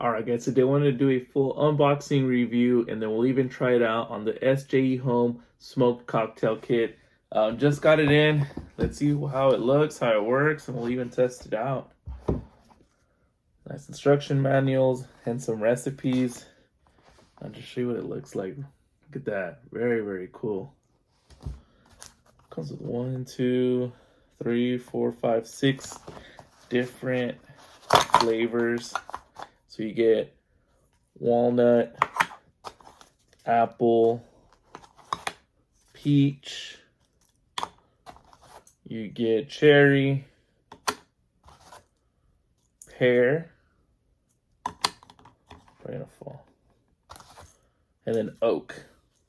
Alright guys, today I wanted to do a full unboxing review and then we'll even try it out on the SJE Home Smoked Cocktail Kit. Just got it in. Let's see how it looks, how it works, and we'll even test it out. Nice instruction manuals and some recipes. I'll just show you what it looks like. Look at that. Very, very cool. Comes with 1, 2, 3, 4, 5, 6 different flavors. So you get walnut, apple, peach, you get cherry, pear, beautiful, and then oak,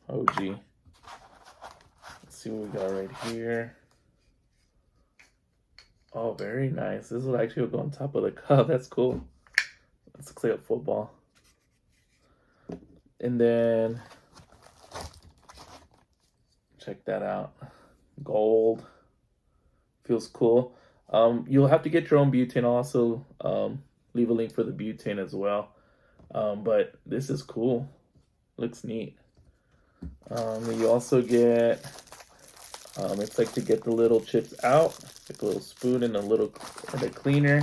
OG. Let's see what we got right here. Oh, very nice. This will actually go on top of the cup. That's cool. This looks like a football. And then, check that out. Gold. Feels cool. You'll have to get your own butane. I'll also leave a link for the butane as well. But this is cool. Looks neat. You also get, it's like to get the little chips out. Like a little spoon and a cleaner.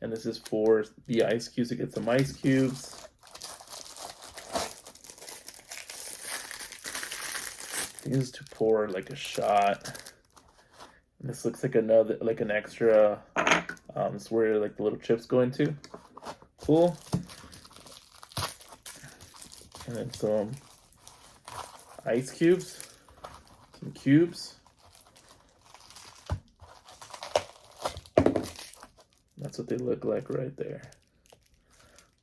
And this is for the ice cubes, to get some ice cubes. This is to pour like a shot. And this looks like an extra, this is where like the little chips go into. Cool. And then some ice cubes, some cubes. That's what they look like right there.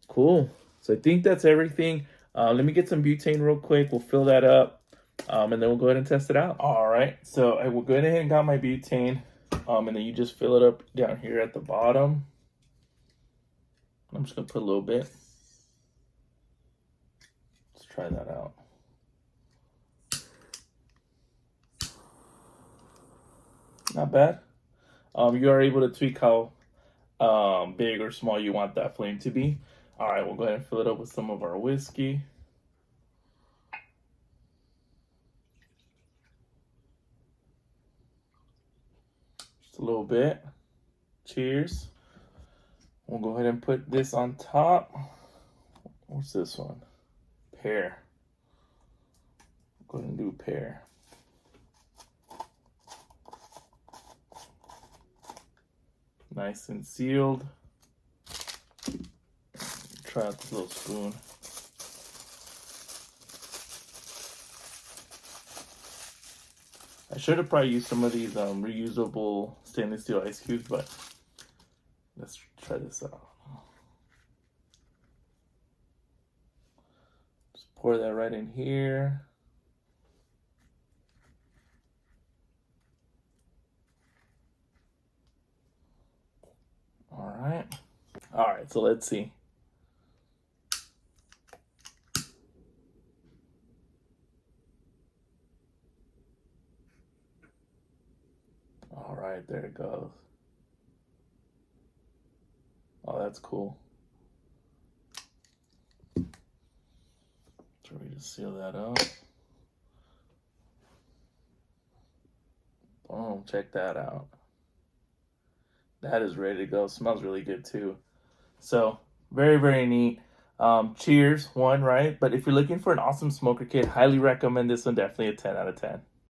Cool. So I think that's everything. Let me get some butane real quick. We'll fill that up, and then we'll go ahead and test it out. All right. So I will go ahead and got my butane, and then you just fill it up down here at the bottom. I'm just gonna put a little bit. Let's try that out. Not bad. You are able to tweak how big or small you want that flame to be. All right, we'll go ahead and fill it up with some of our whiskey. Just a little bit. Cheers. We'll go ahead and put this on top. What's this one? Pear. Go ahead and do pear. Nice and sealed. Try out this little spoon. I should have probably used some of these reusable stainless steel ice cubes, but let's try this out. Just pour that right in here. All right, so let's see. All right, there it goes. Oh, that's cool. So we just seal that up. Boom, check that out. That is ready to go. Smells really good too. So very, very neat. Cheers, one, right? But if you're looking for an awesome smoker kit, highly recommend this one. Definitely a 10 out of 10.